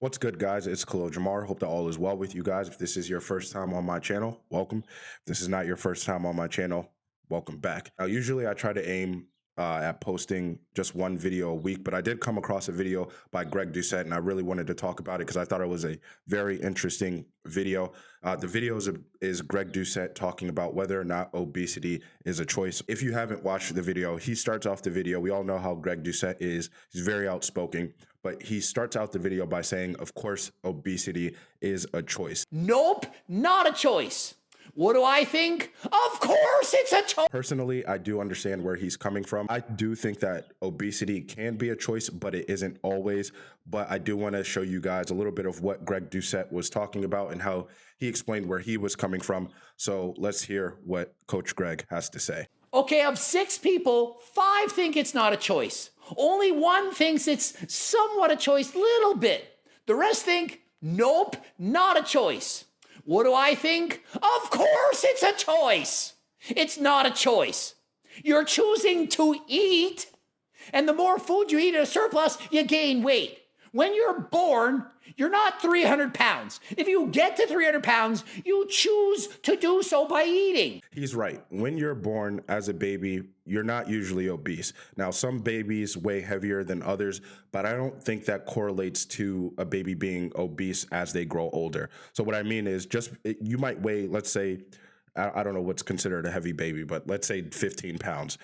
What's good, guys? It's Khalil Jamar. Hope that all is well with you guys. If this is your first time on my channel, welcome. If this is not your first time on my channel, welcome back. Now, usually I try to aim at posting just one video a week, but I did come across a video by Greg Doucette, and I really wanted to talk about it because I thought it was a very interesting video. The video is Greg Doucette talking about whether or not obesity is a choice. If you haven't watched the video, he starts off the video. We all know how Greg Doucette is. He's very outspoken. But he starts out the video by saying, of course, obesity is a choice. Nope, not a choice. What do I think? Of course it's a choice. Personally, I do understand where he's coming from. I do think that obesity can be a choice, but it isn't always. But I do want to show you guys a little bit of what Greg Doucette was talking about and how he explained where he was coming from. So let's hear what Coach Greg has to say. Okay, of 6 people, 5 think it's not a choice. Only 1 thinks it's somewhat a choice, little bit. The rest think, nope, not a choice. What do I think? Of course it's a choice. It's not a choice. You're choosing to eat, and the more food you eat at a surplus, you gain weight. When you're born, you're not 300 pounds. If you get to 300 pounds, you choose to do so by eating. He's right. When you're born as a baby, you're not usually obese. Now, some babies weigh heavier than others, but I don't think that correlates to a baby being obese as they grow older. So what I mean is you might weigh, let's say, I don't know what's considered a heavy baby, but let's say 15 pounds.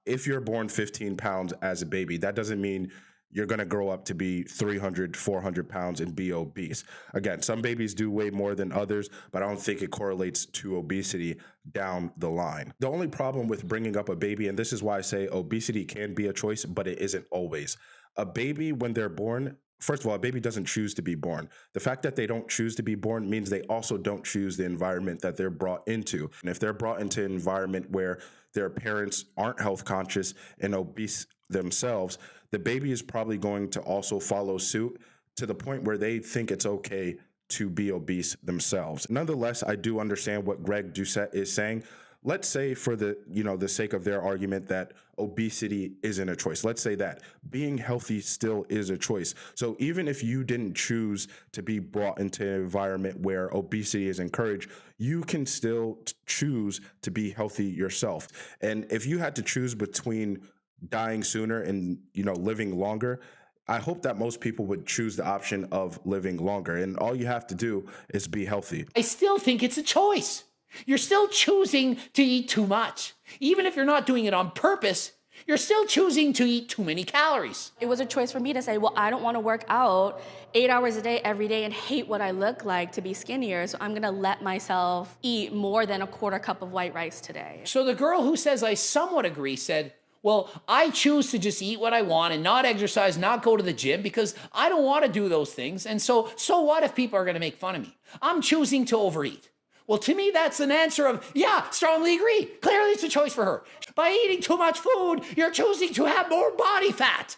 If you're born 15 pounds as a baby, that doesn't mean you're going to grow up to be 300, 400 pounds and be obese. Again, some babies do weigh more than others, but I don't think it correlates to obesity down the line. The only problem with bringing up a baby, and this is why I say obesity can be a choice, but it isn't always. A baby, when they're born, first of all, a baby doesn't choose to be born. The fact that they don't choose to be born means they also don't choose the environment that they're brought into. And if they're brought into an environment where their parents aren't health conscious and obese themselves, the baby is probably going to also follow suit to the point where they think it's okay to be obese themselves. Nonetheless, I do understand what Greg Doucette is saying. Let's say for the sake of their argument that obesity isn't a choice. Let's say that being healthy still is a choice. So even if you didn't choose to be brought into an environment where obesity is encouraged, you can still choose to be healthy yourself. And if you had to choose between dying sooner and living longer, I hope that most people would choose the option of living longer. And all you have to do is be healthy. I still think it's a choice. You're still choosing to eat too much. Even if you're not doing it on purpose, you're still choosing to eat too many calories. It was a choice for me to say, well, I don't want to work out 8 hours a day every day and hate what I look like to be skinnier, so I'm going to let myself eat more than a quarter cup of white rice today. So the girl who says I somewhat agree said, well, I choose to just eat what I want and not exercise, not go to the gym because I don't want to do those things. And so what if people are going to make fun of me? I'm choosing to overeat. Well, to me, that's an answer of, yeah, strongly agree. Clearly, it's a choice for her. By eating too much food, you're choosing to have more body fat.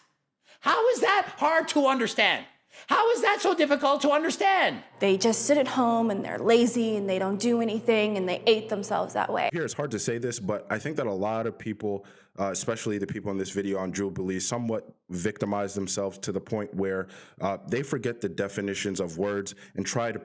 How is that hard to understand? How is that so difficult to understand? They just sit at home and they're lazy and they don't do anything and they ate themselves that way. Here, it's hard to say this, but I think that a lot of people, especially the people in this video on Jubilee, somewhat victimize themselves to the point where they forget the definitions of words and try to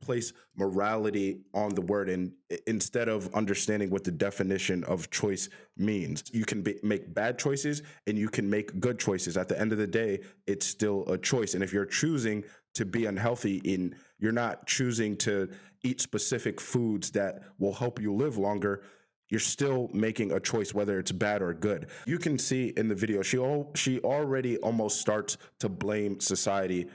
place morality on the word, and instead of understanding what the definition of choice means. You can make bad choices and you can make good choices. At the end of the day, it's still a choice. And if you're choosing to be unhealthy and you're not choosing to eat specific foods that will help you live longer, you're still making a choice, whether it's bad or good. You can see in the video, she already almost starts to blame society,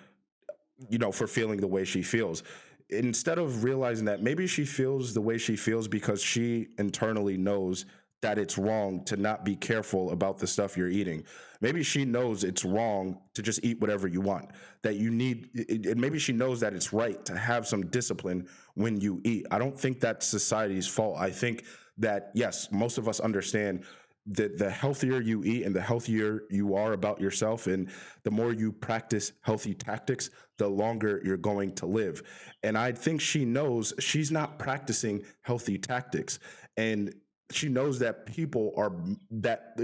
for feeling the way she feels, instead of realizing that maybe she feels the way she feels because she internally knows that it's wrong to not be careful about the stuff you're eating. Maybe she knows it's wrong to just eat whatever you want, that you need, and maybe she knows that it's right to have some discipline when you eat. I don't think that's society's fault. I think that, yes, most of us understand that the healthier you eat and the healthier you are about yourself and the more you practice healthy tactics, the longer you're going to live. And I think she knows she's not practicing healthy tactics. And she knows that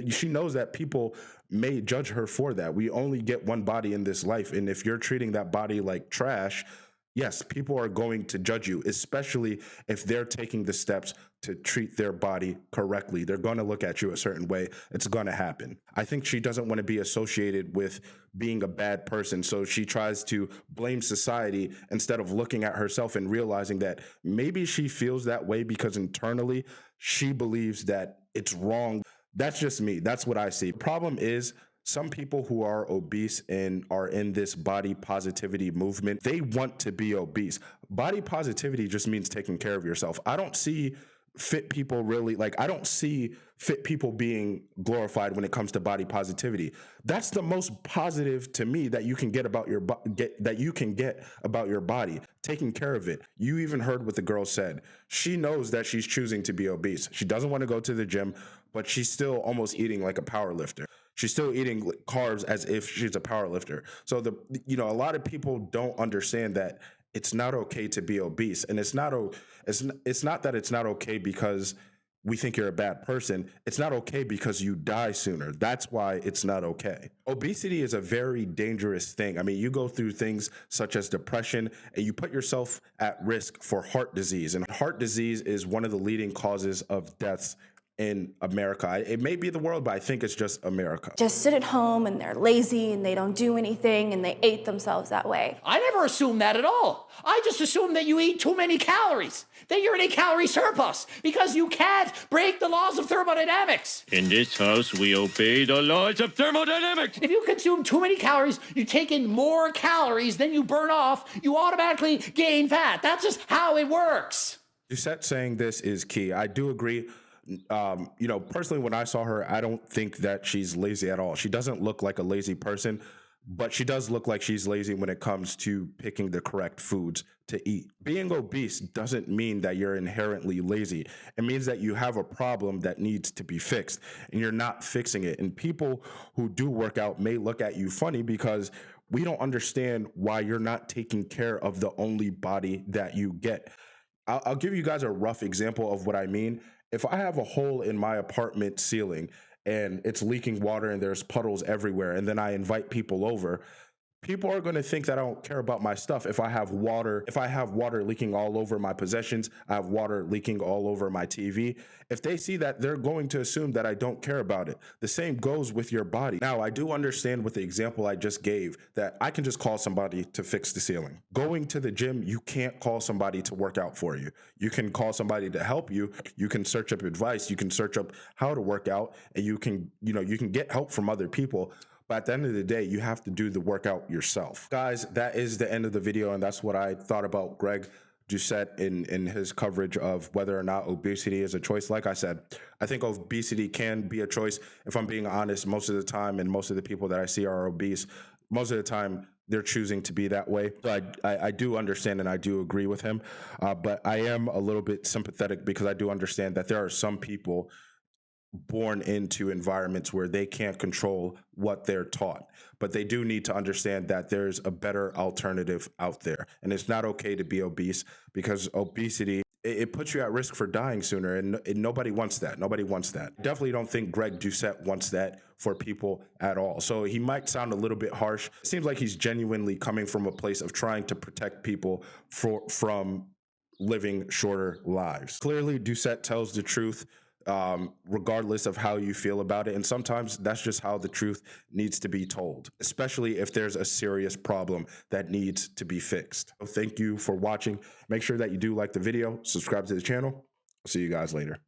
she knows that people may judge her for that. We only get one body in this life, and if you're treating that body like trash, yes, people are going to judge you, especially if they're taking the steps to treat their body correctly. They're going to look at you a certain way. It's going to happen. I think she doesn't want to be associated with being a bad person, so she tries to blame society instead of looking at herself and realizing that maybe she feels that way because internally she believes that it's wrong. That's just me. That's what I see. Problem is, some people who are obese and are in this body positivity movement, they want to be obese. Body positivity just means taking care of yourself. I don't see fit people really, I don't see fit people being glorified when it comes to body positivity. That's the most positive to me that you can get about your about your body, taking care of it. You even heard what the girl said. She knows that she's choosing to be obese. She doesn't want to go to the gym, but she's still almost eating like a power lifter. She's still eating carbs as if she's a power lifter. So a lot of people don't understand that it's not okay to be obese, and it's not that it's not okay because we think you're a bad person. It's not okay because you die sooner. That's why it's not okay. Obesity is a very dangerous thing. I mean, you go through things such as depression, and you put yourself at risk for heart disease. And heart disease is one of the leading causes of deaths in America. It may be the world, but I think it's just America. Just sit at home and they're lazy and they don't do anything and they ate themselves that way. I never assumed that at all. I just assumed that you eat too many calories, that you're in a calorie surplus, because you can't break the laws of thermodynamics. In this house, we obey the laws of thermodynamics. If you consume too many calories, you take in more calories than you burn off, you automatically gain fat. That's just how it works. Doucette saying this is key. I do agree. Personally, when I saw her, I don't think that she's lazy at all. She doesn't look like a lazy person, but she does look like she's lazy when it comes to picking the correct foods to eat. Being obese doesn't mean that you're inherently lazy. It means that you have a problem that needs to be fixed, and you're not fixing it. And people who do work out may look at you funny because we don't understand why you're not taking care of the only body that you get. I'll give you guys a rough example of what I mean. If I have a hole in my apartment ceiling and it's leaking water and there's puddles everywhere, and then I invite people over, people are going to think that I don't care about my stuff. If I have water leaking all over my possessions, I have water leaking all over my TV. If they see that, they're going to assume that I don't care about it. The same goes with your body. Now, I do understand with the example I just gave that I can just call somebody to fix the ceiling. Going to the gym, you can't call somebody to work out for you. You can call somebody to help you. You can search up advice. You can search up how to work out, and you can get help from other people. But at the end of the day, you have to do the workout yourself. Guys, that is the end of the video, and that's what I thought about Greg Doucette in his coverage of whether or not obesity is a choice. Like I said, I think obesity can be a choice. If I'm being honest, most of the time, and most of the people that I see are obese, most of the time they're choosing to be that way. So I do understand and I do agree with him, but I am a little bit sympathetic because I do understand that there are some people born into environments where they can't control what they're taught, but they do need to understand that there's a better alternative out there, and it's not okay to be obese, because obesity, it puts you at risk for dying sooner, and nobody wants that. Nobody wants that. Definitely don't think Greg Doucette wants that for people at all. So he might sound a little bit harsh. It seems like he's genuinely coming from a place of trying to protect people from living shorter lives. Clearly, Doucette tells the truth, regardless of how you feel about it. And sometimes that's just how the truth needs to be told, especially if there's a serious problem that needs to be fixed. So thank you for watching. Make sure that you do like the video, subscribe to the channel. See you guys later.